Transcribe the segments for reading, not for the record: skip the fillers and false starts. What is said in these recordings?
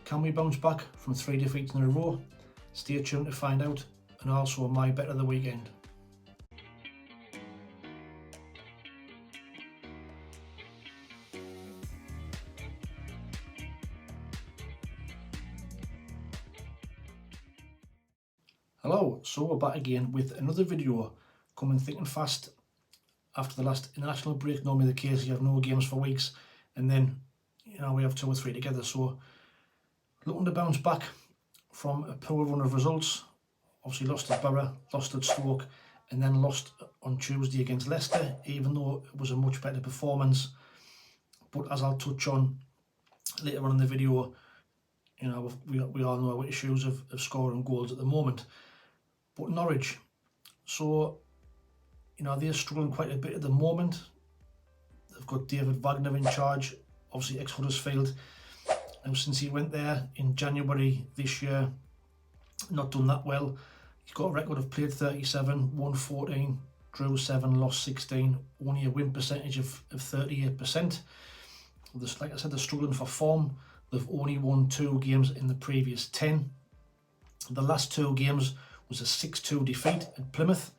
Can we bounce back from 3 defeats in a row? Stay tuned to find out, and also my bet of the weekend. Hello, so we're back again with another video, coming thick and fast after the last international break. Normally the case, you have no games for weeks, and then we have 2 or 3 together. So looking to bounce back from a poor run of results. Obviously lost at Borough, lost at Stoke, and then lost on Tuesday against Leicester, even though it was a much better performance. But as I'll touch on later on in the video, we all know our issues of scoring goals at the moment. But Norwich, so they're struggling quite a bit at the moment. They've got David Wagner in charge, obviously ex-Huddersfield, and since he went there in January this year, not done that well. He's got a record of played 37, won 14, drew 7, lost 16, only a win percentage of 38%. Like I said, they're struggling for form. They've only won 2 games in the previous 10. The last 2 games was a 6-2 defeat at Plymouth,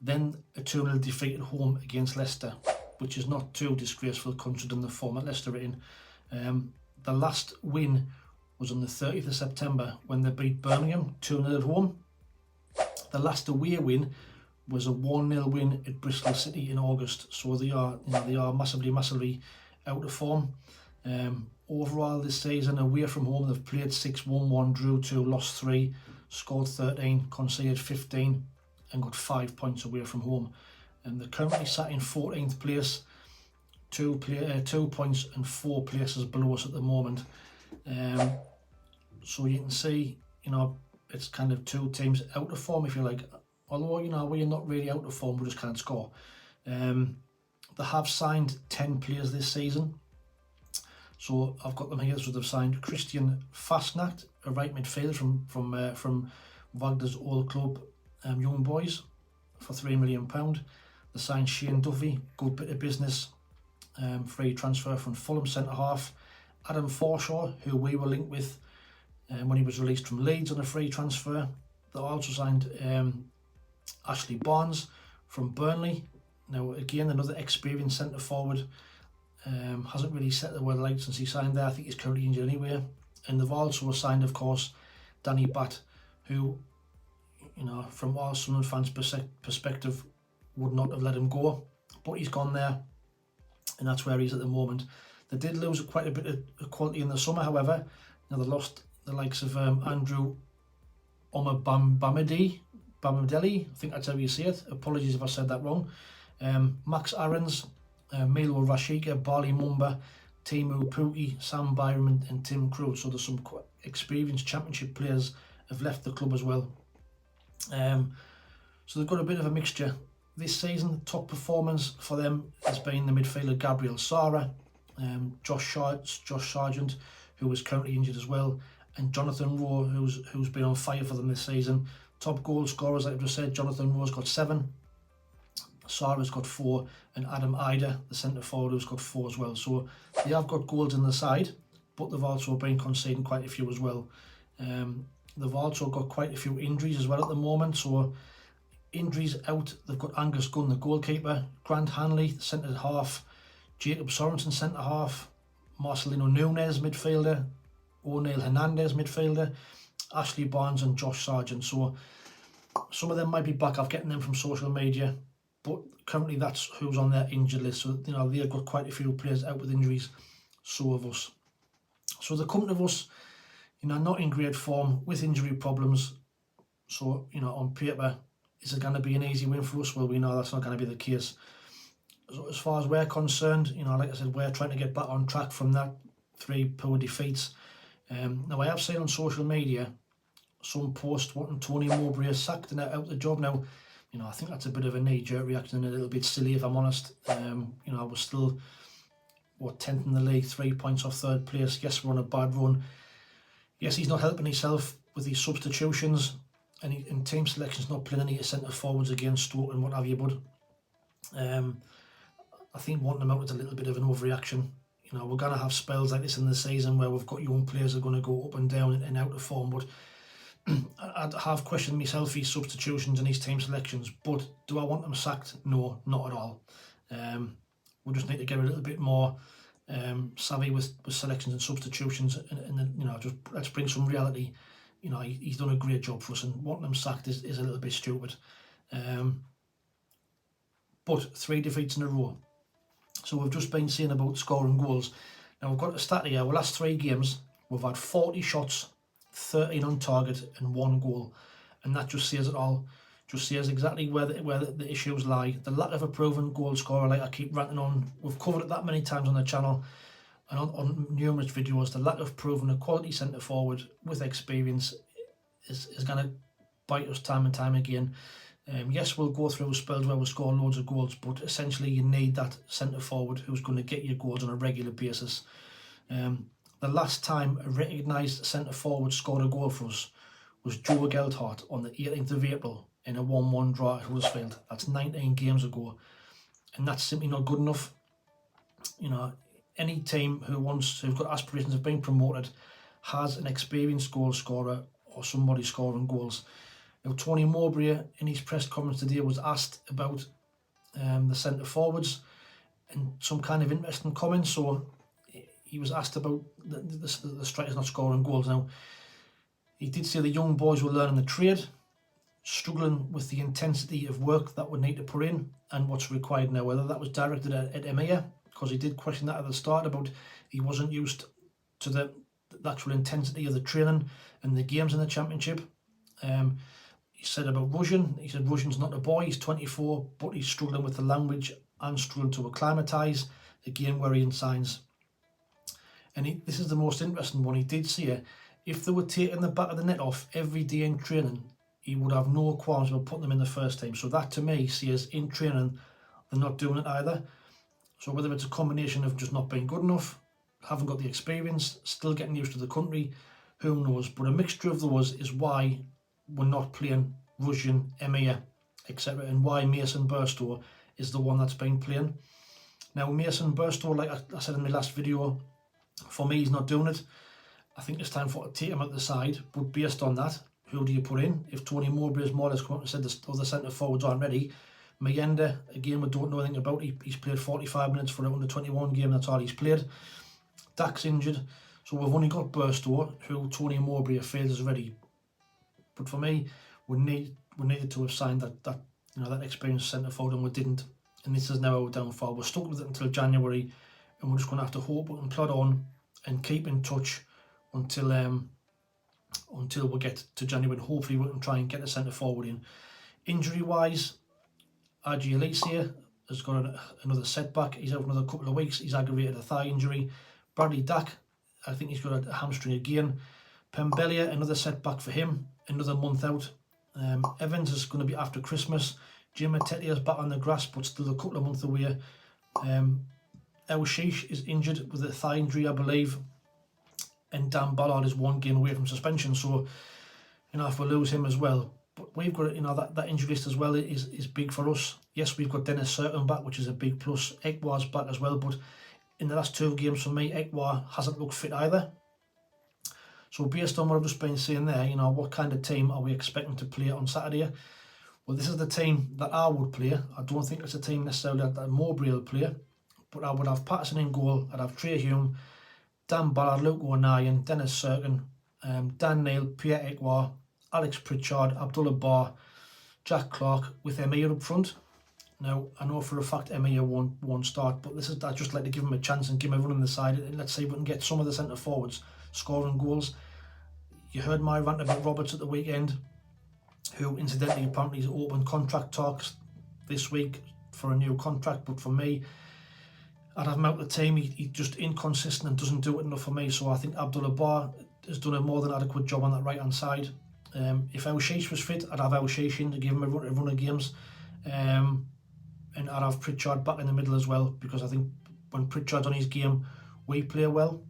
then a 2-0 defeat at home against Leicester, which is not too disgraceful considering the form at Leicester are in. The last win was on the 30th of September when they beat Birmingham 2-0 at home. The last away win was a 1-0 win at Bristol City in August. So they are massively out of form. Overall this season, away from home, they've played 6, won 1, drew 2, lost 3, scored 13, conceded 15, and got 5 points away from home. And they're currently sat in 14th place, 2 points and 4 places below us at the moment. So you can see, it's kind of 2 teams out of form, if you like. Although, we're not really out of form, we just can't score. They have signed 10 players this season. So I've got them here. So they've signed Christian Fastnacht, a right midfielder from Wagner's old club, Young Boys, for £3 million. They signed Shane Duffy, good bit of business, free transfer from Fulham centre-half. Adam Forshaw, who we were linked with when he was released from Leeds on a free transfer. They also signed Ashley Barnes from Burnley. Now again, another experienced centre-forward. Hasn't really set the world alight since he signed there. I think he's currently injured anyway. And they've also signed, of course, Danny Batt, who, from all Sunderland fans' perspective, would not have let him go. But he's gone there, and that's where he's at the moment. They did lose quite a bit of quality in the summer, however. They lost the likes of Andrew Bamidele, I think that's how you say it. Apologies if I said that wrong. Max Aarons, Milo Rashika, Barley Mumba, Timu Pukki, Sam Byram and Tim Krul. So there's some quite experienced championship players have left the club as well. So they've got a bit of a mixture. This season, top performance for them has been the midfielder Gabriel Sara, Josh Sargent, who is currently injured as well, and Jonathan Rowe, who's been on fire for them this season. Top goal scorers, like I just said, Jonathan Rowe's got 7, Sara's got 4, and Adam Ida, the centre forward, who's got 4 as well. So they have got goals in the side, but they've also been conceding quite a few as well. They've also got quite a few injuries as well at the moment. So injuries out, they've got Angus Gunn, the goalkeeper, Grant Hanley, the centre half, Jacob Sorensen, centre half, Marcelino Nunes, midfielder, O'Neill Hernandez, midfielder, Ashley Barnes and Josh Sargent. So some of them might be back. I'm getting them from social media, but currently that's who's on their injured list. So they've got quite a few players out with injuries. So have us. So the coming of us, not in great form with injury problems. So on paper, is it going to be an easy win for us? Well, we know that's not going to be the case. So as far as we're concerned, like I said, we're trying to get back on track from that 3 poor defeats. Now I have seen on social media some posts wanting Tony Mowbray sacked and out the job. Now, I think that's a bit of a knee-jerk reaction and a little bit silly, if I'm honest. I was still 10th in the league, 3 points off 3rd place. Yes, we're on a bad run. Yes, he's not helping himself with these substitutions, and in team selection's not playing any centre forwards against Stoke and what have you. But I think wanting him out is a little bit of an overreaction. You know, we're going to have spells like this in the season where we've got young players that are going to go up and down and out of form, but I'd have questioned myself his substitutions and his team selections. But do I want them sacked? No, not at all. We just need to get a little bit more savvy with selections and substitutions, and then, you know, just let's bring some reality. You know, he's done a great job for us, and wanting him sacked is a little bit stupid. But 3 defeats in a row. So we've just been saying about scoring goals. Now we've got a stat here. Our last 3 games, we've had 40 shots, 13 on target and 1 goal. And that just says it all. Just says exactly where the issues lie. The lack of a proven goal scorer, like I keep ranting on. We've covered it that many times on the channel and on numerous videos. The lack of proven a quality centre forward with experience is going to bite us time and time again. Yes, we'll go through spells where we'll score loads of goals, but essentially you need that centre forward who's going to get you goals on a regular basis. The last time a recognised centre forward scored a goal for us was Joe Gelhardt on the 18th of April in a 1-1 draw at Huddersfield. That's 19 games ago, and that's simply not good enough. You know, any team who've got aspirations of being promoted has an experienced goal scorer or somebody scoring goals. Now, Tony Mowbray in his press conference today was asked about the centre forwards and some kind of interesting comments. So he was asked about the strikers not scoring goals. Now, he did say the young boys were learning the trade, struggling with the intensity of work that would need to put in and what's required now. Whether that was directed at Emir, because he did question that at the start about he wasn't used to the actual intensity of the training and the games in the Championship. He said about Rusjan, he said Rusjan's not a boy, he's 24, but he's struggling with the language and struggling to acclimatise, again worrying signs. And this is the most interesting one. He did say if they were taking the back of the net off every day in training, he would have no qualms about putting them in the first team. So that to me says in training they're not doing it either. So whether it's a combination of just not being good enough, haven't got the experience, still getting used to the country, who knows. But a mixture of those is why we're not playing Rusjan, Emir, etc., and why Mason Burstow is the one that's been playing. Now, Mason Burstow, like I said in my last video, for me, he's not doing it. I think it's time to take him at the side, but based on that, who do you put in? If Tony Mowbray has more or less come up and said the other centre forwards aren't ready, Mayenda, again, we don't know anything about. He's played 45 minutes for an under-21 game, that's all he's played. Dak's injured, so we've only got Burstow, who Tony Mowbray feels is ready. But for me, we needed to have signed that experienced centre forward, and we didn't. And this is now our downfall. We're stuck with it until January, and we're just going to have to hope we can plod on and keep in touch until we get to January. And hopefully we can try and get a centre forward in. Injury wise, RG Alicia has got another setback. He's out another couple of weeks. He's aggravated a thigh injury. Bradley Dak, I think he's got a hamstring again. Pembelia, another setback for him, another month out. Evans is going to be after Christmas. Jim Atetia's back on the grass, but still a couple of months away. El Sheesh is injured with a thigh injury, I believe. And Dan Ballard is 1 game away from suspension. So, you know, if we lose him as well. But we've got, you know, that injury list as well is big for us. Yes, we've got Dennis Certain back, which is a big plus. Ekwa's back as well, but in the last 2 games for me, Ekwa hasn't looked fit either. So based on what I've just been saying there, you know, what kind of team are we expecting to play on Saturday? Well, this is the team that I would play. I don't think it's a team necessarily that Mowbray will play, but I would have Patterson in goal. I'd have Trey Hume, Dan Ballard, Luke O'Nien, Dennis Certain, Dan Neil, Pierre Ekwa, Alex Pritchard, Abdullah Barr, Jack Clark with Emir up front. Now, I know for a fact Emir won't start, but I'd just like to give him a chance and give him a run on the side, and let's see if we can get some of the centre forwards scoring goals. You heard my rant about Roberts at the weekend, who incidentally apparently is open contract talks this week for a new contract, but for me, I'd have him out the team. He's just inconsistent and doesn't do it enough for me, so I think Abdullah Barr has done a more than adequate job on that right hand side. If El Sheesh was fit, I'd have El Sheesh in to give him a run of games, and I'd have Pritchard back in the middle as well, because I think when Pritchard's on his game, we play well.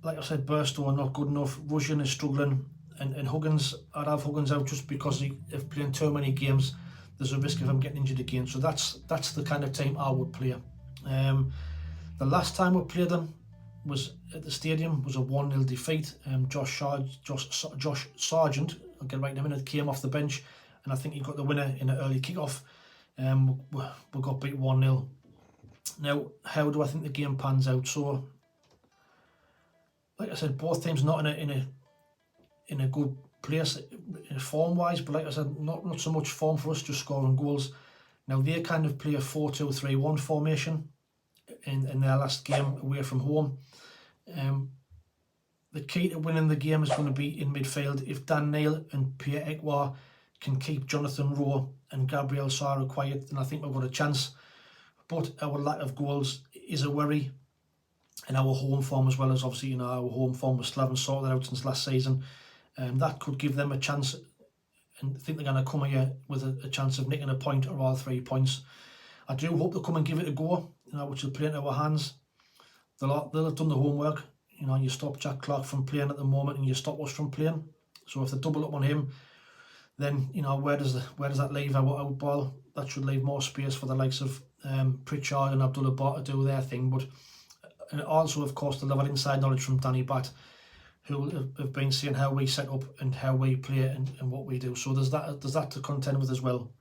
Like I said, Burstow not good enough. Rusjan is struggling, and Huggins, I'd have Huggins out just because of playing too many games. There's a risk of him getting injured again. So that's the kind of team I would play. The last time we played them was at the stadium, was a 1-0 defeat. Josh Sargent, I'll get right in a minute, came off the bench, and I think he got the winner in an early kick-off. We got beat 1-0. Now, how do I think the game pans out? So, like I said, both teams not in a good place form-wise, but like I said, not so much form for us, just scoring goals. Now, they kind of play a 4-2-3-1 formation in their last game away from home. The key to winning the game is going to be in midfield. If Dan Neil and Pierre-Emerick can keep Jonathan Rowe and Gabriel Sara quiet, then I think we've got a chance. But our lack of goals is a worry, and our home form as well, as obviously, you know, our home form we still haven't sorted out since last season. That could give them a chance, and I think they're going to come here with a chance of nicking a point or all 3 points. I do hope they'll come and give it a go, you know, which will play into our hands. They'll have done the homework. You know, you stop Jack Clark from playing at the moment, and you stop us from playing. So if they double up on him, then, you know, where does that leave our out ball? That should leave more space for the likes of Pritchard and Abdullah Bar to do their thing. But and also, of course, they'll have an inside knowledge from Danny Batt, who have been seeing how we set up and how we play and what we do. So there's that to contend with as well.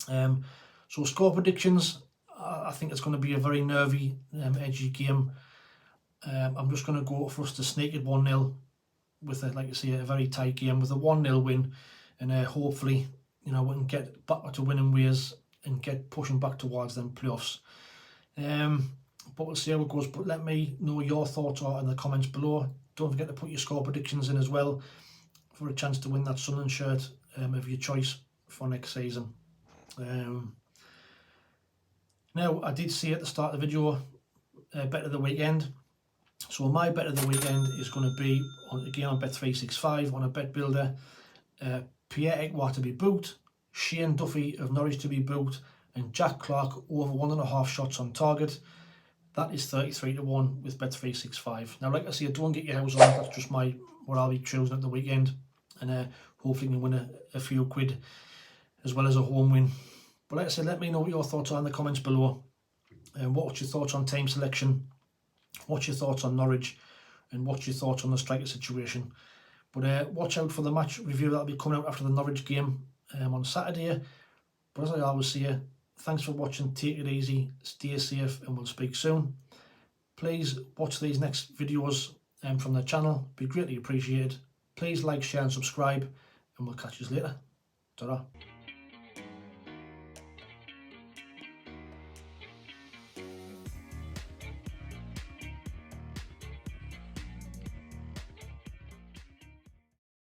So score predictions, I think it's going to be a very nervy, edgy game. I'm just going to go for us to sneak it 1-0 with, like I say, a very tight game with a 1-0 win, and hopefully, you know, we can get back to winning ways and get pushing back towards them playoffs. But we'll see how it goes. But let me know your thoughts in the comments below. Don't forget to put your score predictions in as well for a chance to win that Sunderland shirt of your choice for next season. Now, I did say at the start of the video, bet of the weekend. So my bet of the weekend is going to be, again on Bet365, on a bet builder, Pierre-Emerick to be booked, Shane Duffy of Norwich to be booked, and Jack Clark over 1.5 shots on target. That is 33-1 with Bet365. Now, like I say, don't get your house on. That's just what I'll be choosing at the weekend, and hopefully can win a few quid as well as a home win. But like I said, let me know what your thoughts are in the comments below. What's your thoughts on team selection? What's your thoughts on Norwich? And what's your thoughts on the striker situation? But watch out for the match review that'll be coming out after the Norwich game on Saturday. But as I always say, thanks for watching. Take it easy, stay safe, and we'll speak soon. Please watch these next videos from the channel. Be greatly appreciated. Please like, share and subscribe, and we'll catch you later. Ta-ra.